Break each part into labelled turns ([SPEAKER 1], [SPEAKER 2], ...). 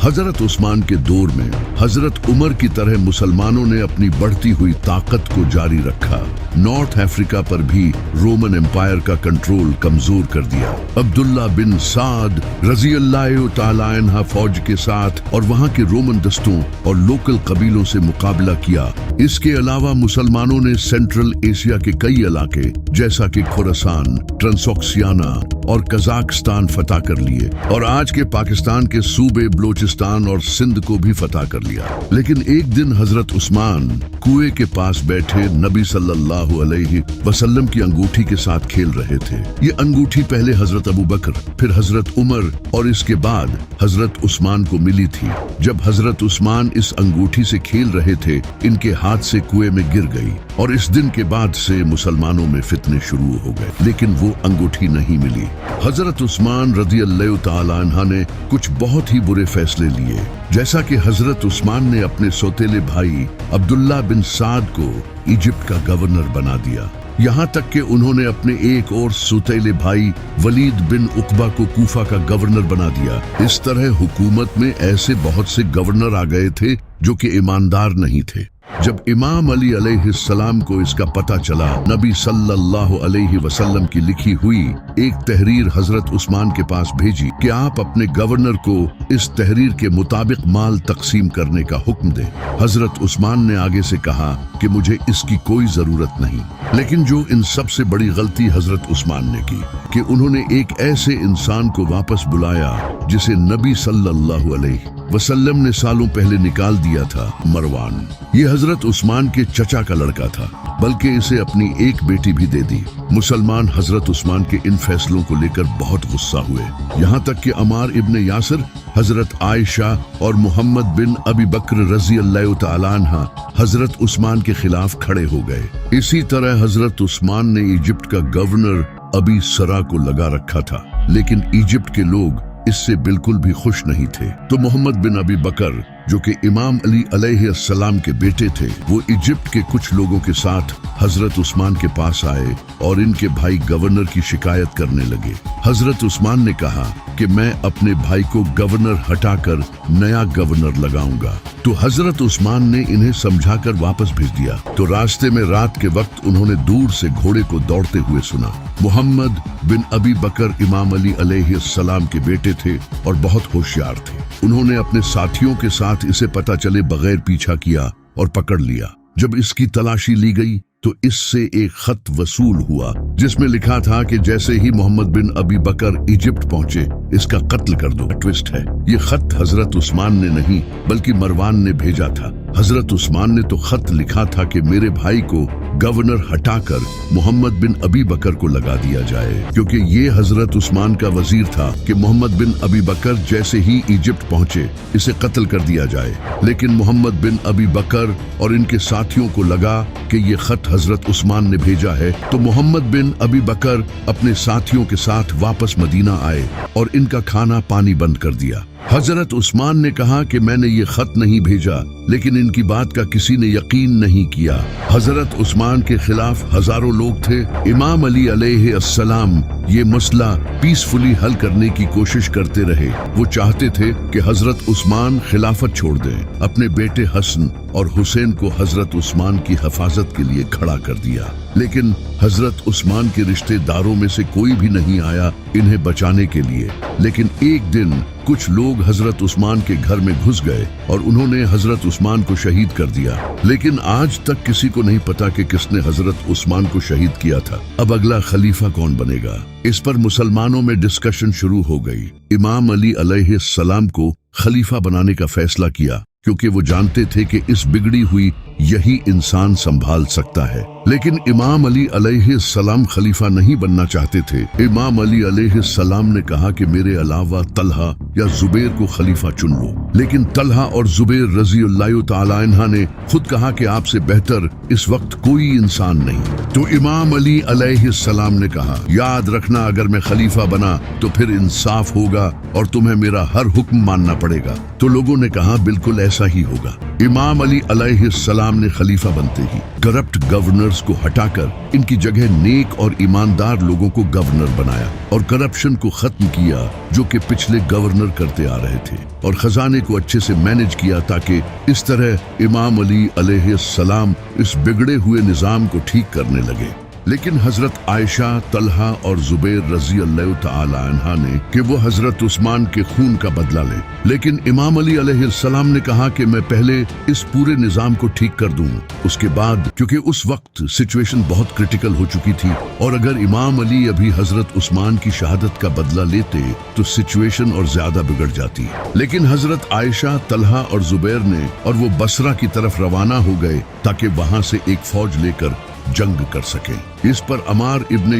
[SPEAKER 1] हजरत उस्मान के दौर में हजरत उमर की तरह मुसलमानों ने अपनी बढ़ती हुई ताकत को जारी रखा। नॉर्थ अफ्रीका पर भी रोमन एम्पायर का कंट्रोल कमजोर कर दिया। अब्दुल्ला बिन साद रजी अल्लाह तआला अन्हा फौज के साथ और वहां के रोमन दस्तों और लोकल कबीलों से मुकाबला किया। इसके अलावा मुसलमानों ने सेंट्रल एशिया के कई इलाके जैसा कि खुरासान, ट्रांसोक्सियाना और कजाकिस्तान फतह कर लिए और आज के पाकिस्तान के सूबे बलोचिस्तान और सिंध को भी फतह कर लिया। लेकिन एक दिन हजरत उस्मान कुएं के पास बैठे नबी सल्लल्लाहु अलैहि वसल्लम की अंगूठी के साथ खेल रहे थे। ये अंगूठी पहले हजरत अबू बकर, फिर हजरत उमर और इसके बाद हजरत उस्मान को मिली थी। जब हजरत उस्मान इस अंगूठी से खेल रहे थे, इनके हाथ से कुएं में गिर गई और इस दिन के बाद से मुसलमानों में फितने शुरू हो गए, लेकिन वो अंगूठी नहीं मिली। हजरत उस्मान रज़ी अल्लाह तआला अन्हा ने कुछ बहुत ही बुरे फैसले लिए, जैसा कि हजरत उस्मान ने अपने सौतेले भाई अब्दुल्ला बिन साद को इजिप्ट का गवर्नर बना दिया। यहाँ तक कि उन्होंने अपने एक और सौतेले भाई वलीद बिन उकबा को कूफा का गवर्नर बना दिया। इस तरह हुकूमत में ऐसे बहुत से गवर्नर आ गए थे जो कि ईमानदार नहीं थे। जब इमाम अली अलैहिस्सलाम को इसका पता चला, नबी सल्लल्लाहु अलैहि वसल्लम की लिखी हुई एक तहरीर हजरत उस्मान के पास भेजी कि आप अपने गवर्नर को इस तहरीर के मुताबिक माल तकसीम करने का हुक्म दें। हजरत उस्मान ने आगे से कहा कि मुझे इसकी कोई जरूरत नहीं, लेकिन जो इन सबसे बड़ी गलती हजरत उस्मान ने की कि उन्होंने एक ऐसे इंसान को वापस बुलाया जिसे नबी सल्लल्लाहु अलैहि वसल्लम ने सालों पहले निकाल दिया था, मरवान। ये हजरत उस्मान के चचा का लड़का था, बल्कि इसे अपनी एक बेटी भी दे दी। मुसलमान हजरत उस्मान के इन फैसलों को लेकर बहुत गुस्सा हुए, यहाँ तक कि अमार इब्ने यासिर, हजरत आयशा और मोहम्मद बिन अबी बकर रजी अल्लाह तआला अन्हा हजरत उस्मान के खिलाफ खड़े हो गए। इसी तरह हजरत उस्मान ने इजिप्ट का गवर्नर अबी सरा को लगा रखा था, लेकिन इजिप्ट के लोग इससे बिल्कुल भी खुश नहीं थे। तो मोहम्मद बिन अबी बकर, जो कि इमाम अली अलैहिस्सलाम के बेटे थे, वो इजिप्ट के कुछ लोगों के साथ हजरत उस्मान के पास आए और इनके भाई गवर्नर की शिकायत करने लगे। हजरत उस्मान ने कहा कि मैं अपने भाई को गवर्नर हटाकर नया गवर्नर लगाऊंगा। तो हजरत उस्मान ने इन्हें समझाकर वापस भेज दिया। तो रास्ते में रात के वक्त उन्होंने दूर से घोड़े को दौड़ते हुए सुना। मोहम्मद बिन अबी बकर इमाम अली अलैहिस्सलाम के बेटे थे और बहुत होशियार थे। उन्होंने अपने साथियों के साथ इसे पता चले बगैर पीछा किया और पकड़ लिया। जब इसकी तलाशी ली गई तो इससे एक खत वसूल हुआ जिसमें लिखा था कि जैसे ही मोहम्मद बिन अबी बकर इजिप्ट पहुंचे, इसका कत्ल कर दो। ट्विस्ट है, ये खत हजरत उस्मान ने नहीं बल्कि मरवान ने भेजा था। हजरत उस्मान ने तो खत लिखा था कि मेरे भाई को गवर्नर हटाकर मोहम्मद बिन अबी बकर को लगा दिया जाए, क्योंकि ये हजरत उस्मान का वजीर था कि मोहम्मद बिन अबी बकर जैसे ही इजिप्ट पहुंचे इसे कत्ल कर दिया जाए। लेकिन मोहम्मद बिन अबी बकर और इनके साथियों को लगा कि ये खत हजरत उस्मान ने भेजा है, तो मोहम्मद बिन अबी बकर अपने साथियों के साथ वापस मदीना आए और इनका खाना पानी बंद कर दिया। हजरत उस्मान ने कहा कि मैंने ये खत नहीं भेजा, लेकिन इनकी बात का किसी ने यकीन नहीं किया। हजरत उस्मान के खिलाफ हजारों लोग थे। इमाम अली अलैहिस्सलाम ये मसला पीसफुली हल करने की कोशिश करते रहे। वो चाहते थे कि हजरत उस्मान खिलाफत छोड़ दें। अपने बेटे हसन और हुसैन को हजरत उस्मान की हिफाजत के लिए खड़ा कर दिया, लेकिन हजरत उस्मान के रिश्तेदारों में से कोई भी नहीं आया इन्हें बचाने के लिए। लेकिन एक दिन कुछ लोग हजरत उस्मान के घर में घुस गए और उन्होंने हजरत उस्मान को शहीद कर दिया। लेकिन आज तक किसी को नहीं पता कि किसने हजरत उस्मान को शहीद किया था। अब अगला खलीफा कौन बनेगा, इस पर मुसलमानों में डिस्कशन शुरू हो गई। इमाम अली अलैहिस्सलाम को खलीफा बनाने का फैसला किया, क्योंकि वो जानते थे कि इस बिगड़ी हुई यही इंसान संभाल सकता है। लेकिन इमाम अली अलैहिस्सलाम खलीफा नहीं बनना चाहते थे। इमाम अली अलैहिस्सलाम ने कहा कि मेरे अलावा तलहा या जुबैर को खलीफा चुन लो, लेकिन तलहा और जुबैर रज़ी अल्लाह तआला अन्हा ने खुद कहा कि आपसे बेहतर इस वक्त कोई इंसान नहीं। तो इमाम अली अलैहिस्सलाम ने कहा, याद रखना अगर मैं खलीफा बना तो फिर इंसाफ होगा और तुम्हें मेरा हर हुक्म मानना पड़ेगा। तो लोगों ने कहा बिल्कुल ऐसा ही होगा। इमाम अली अलैहिस्सलाम ने खलीफा बनते ही करप्ट गवर्नर्स को हटाकर इनकी जगह नेक और ईमानदार लोगों को गवर्नर बनाया और करप्शन को खत्म किया जो कि पिछले गवर्नर करते आ रहे थे, और खजाने को अच्छे से मैनेज किया ताकि इस तरह इमाम अली अलैहिस्सलाम इस बिगड़े हुए निजाम को ठीक करने लगे। लेकिन हजरत आयशा, तलहा और जुबैर रजी अल्लाह तआला अन्हा ने कि वो हजरत उस्मान के खून का बदला लें, लेकिन इमाम अली अलैहिस्सलाम ने कहा कि मैं पहले इस पूरे निजाम को ठीक कर दूं, उसके बाद, क्योंकि उस वक्त सिचुएशन बहुत क्रिटिकल हो चुकी थी और अगर इमाम अली अभी हजरत उस्मान की शहादत का बदला लेते तो सिचुएशन और ज्यादा बिगड़ जाती। लेकिन हजरत आयशा, तलहा और जुबैर ने और वो बसरा की तरफ रवाना हो गए ताकि वहां से एक फौज लेकर जंग कर सके। इस पर अम्मार इब्ने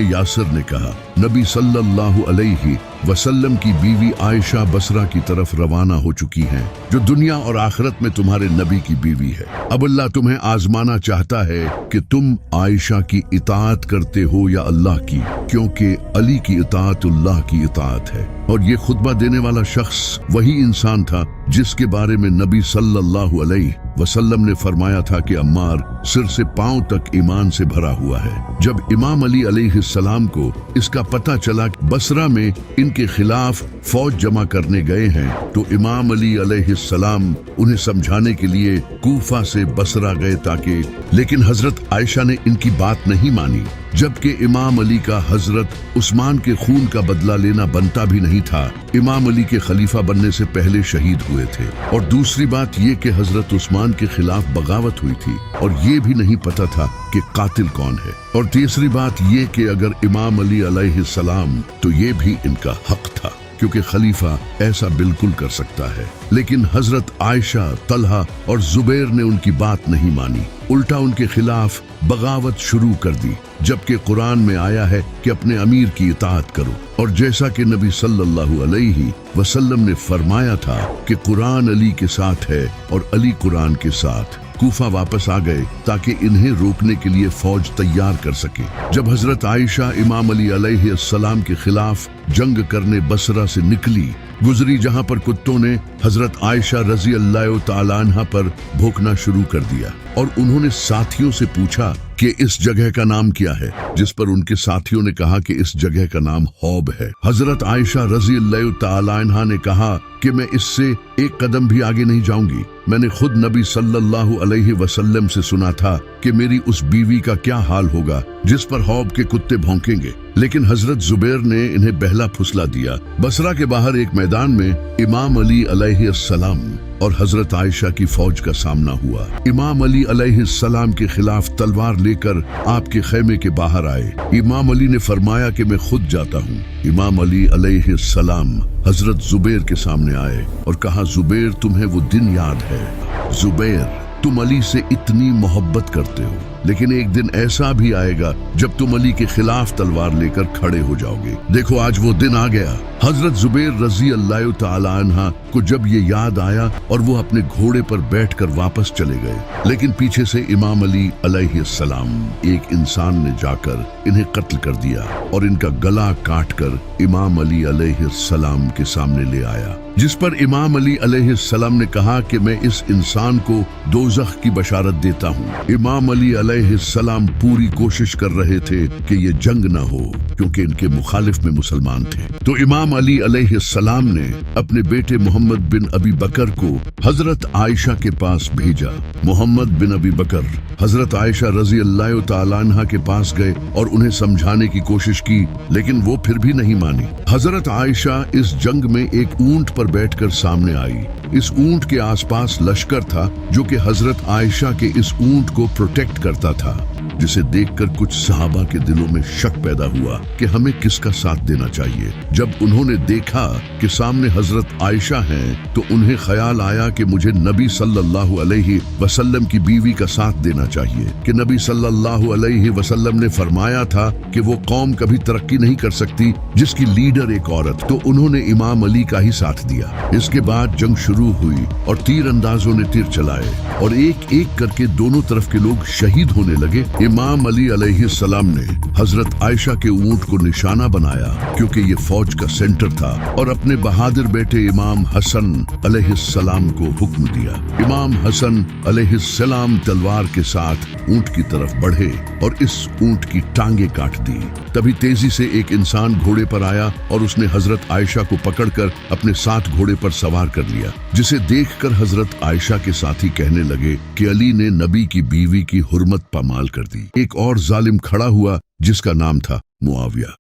[SPEAKER 1] यासिर ने कहा, नबी सल्लल्लाहु अलैहि वसल्लम की बीवी आयशा बसरा की तरफ रवाना हो चुकी हैं, जो दुनिया और आखिरत में तुम्हारे नबी की बीवी है। अब अल्लाह तुम्हें आजमाना चाहता है कि तुम आयशा की इताअत करते हो या अल्लाह की, क्योंकि अली की इताअत अल्लाह की इताअत है। और ये खुतबा देने वाला शख्स वही इंसान था जिसके बारे में नबी सल्लल्लाहु अलैहि वसल्लम ने फरमाया था कि अम्मार सिर से पांव तक ईमान से भरा हुआ है। जब इमाम अली अलैहिस्सलाम को इसका पता चला कि बसरा में इनके खिलाफ फौज जमा करने गए हैं, तो इमाम अली अलैहिस्सलाम उन्हें समझाने के लिए कूफा से बसरा गए ताकि, लेकिन हजरत आयशा ने इनकी बात नहीं मानी, जबकि इमाम अली का हजरत उस्मान के खून का बदला लेना बनता भी नहीं था। इमाम अली के खलीफा बनने से पहले शहीद हुए थे, और दूसरी बात ये कि हजरत उस्मान के खिलाफ बगावत हुई थी और ये भी नहीं पता था कि कातिल कौन है, और तीसरी बात ये कि अगर इमाम अली अलैहिस्सलाम तो ये भी इनका हक था क्योंकि खलीफा ऐसा बिल्कुल कर सकता है। लेकिन हजरत आयशा, तलहा और जुबैर ने उनकी बात नहीं मानी, उल्टा उनके खिलाफ बगावत शुरू कर दी, जबकि कुरान में आया है कि अपने अमीर की इताअत करो। और जैसा कि नबी सल्लल्लाहु अलैहि वसल्लम ने फरमाया था कि कुरान अली के साथ है और अली कुरान के साथ, कूफा वापस आ गए ताकि इन्हें रोकने के लिए फौज तैयार कर सके। जब हजरत आयशा इमाम अली अलैहिस्सलाम के खिलाफ जंग करने बसरा से निकली, गुजरी जहां पर कुत्तों ने हजरत आयशा रजी अल्लाह तआला अन्हा पर भौंकना शुरू कर दिया, और उन्होंने साथियों से पूछा कि इस जगह का नाम क्या है, जिस पर उनके साथियों ने कहा कि इस जगह का नाम हौब है। हजरत आयशा रजी अल्लाह तआला अन्हा ने कहा कि मैं इससे एक कदम भी आगे नहीं जाऊंगी। मैंने खुद नबी सल्लल्लाहु अलैहि वसल्लम से सुना था कि मेरी उस बीवी का क्या हाल होगा जिस पर हौब के कुत्ते भौंकेंगे। लेकिन हजरत जुबैर ने इन्हें बहला फुसला दिया। बसरा के बाहर एक मैदान में इमाम अली अलैहिस्सलाम और हजरत आयशा की फौज का सामना हुआ। इमाम अली अलैहिस्सलाम के खिलाफ तलवार लेकर आपके खेमे के बाहर आए। इमाम अली ने फरमाया कि मैं खुद जाता हूँ। इमाम अली अलैहिस्सलाम हजरत जुबैर के सामने आए और कहा, जुबैर तुम्हें वो दिन याद है? जुबैर, तुम अली से इतनी मोहब्बत करते हो, लेकिन एक दिन ऐसा भी आएगा जब तुम अली के खिलाफ तलवार लेकर खड़े हो जाओगे। देखो आज वो दिन आ गया। हजरत जुबैर रजी अल्लाह तआला अन्हा को जब ये याद आया और वो अपने घोड़े पर बैठकर वापस चले गए, लेकिन पीछे से इमाम अली अलैहिस्सलाम एक इंसान ने जाकर इन्हें कत्ल कर दिया और इनका गला काटकर इमाम अली अलैहिस्सलाम के सामने ले आया, जिस पर इमाम अली अलैहिस्सलाम ने कहा कि मैं इस इंसान को दोज़ख की बशारत देता हूँ। इमाम अली अलैहिस्सलाम पूरी कोशिश कर रहे थे कि ये जंग न हो, क्योंकि इनके मुखालिफ में मुसलमान थे। तो इमाम अली अलैहिस्सलाम ने अपने बेटे मोहम्मद बिन अबी बकर को हजरत आयशा के पास भेजा। मोहम्मद बिन अबी बकर हजरत आयशा रजी अल्लाह तआला अन्हा के पास गए और उन्हें समझाने की कोशिश की, लेकिन वो फिर भी नहीं मानी। हजरत आयशा इस जंग में एक ऊंट पर बैठकर सामने आई। इस ऊंट के आसपास लश्कर था जो कि हजरत आयशा के इस ऊंट को प्रोटेक्ट करता था, जिसे देखकर कुछ सहाबा के दिलों में शक पैदा हुआ कि हमें किसका साथ देना चाहिए। जब उन्होंने देखा कि सामने हजरत आयशा हैं, तो उन्हें ख्याल आया कि मुझे नबी सल्लल्लाहु अलैहि वसल्लम की बीवी का साथ देना चाहिए, कि नबी सल्लल्लाहु अलैहि वसल्लम ने फरमाया था कि वो कौम कभी तरक्की नहीं कर सकती जिसकी लीडर एक औरत। तो उन्होंने इमाम अली का ही साथ दिया। इसके बाद जंग शुरू हुई और तीर अंदाजों ने तीर चलाए और एक एक करके दोनों तरफ के लोग शहीद होने लगे। इमाम अली अलैहिस्सलाम ने हजरत आयशा के ऊंट को निशाना बनाया क्योंकि ये फौज का सेंटर था और अपने बहादुर बेटे इमाम हसन अलैहिस्सलाम को हुक्म दिया। इमाम हसन अलैहिस्सलाम तलवार के साथ ऊंट की तरफ बढ़े और इस ऊंट की टांगे काट दी। तभी तेजी से एक इंसान घोड़े पर आया और उसने हजरत आयशा को पकड़कर अपने साथ घोड़े पर सवार कर लिया, जिसे देखकर हजरत आयशा के साथी कहने लगे कि अली ने नबी की बीवी की हुर्मत पामाल कर दी। एक और जालिम खड़ा हुआ जिसका नाम था मुआविया।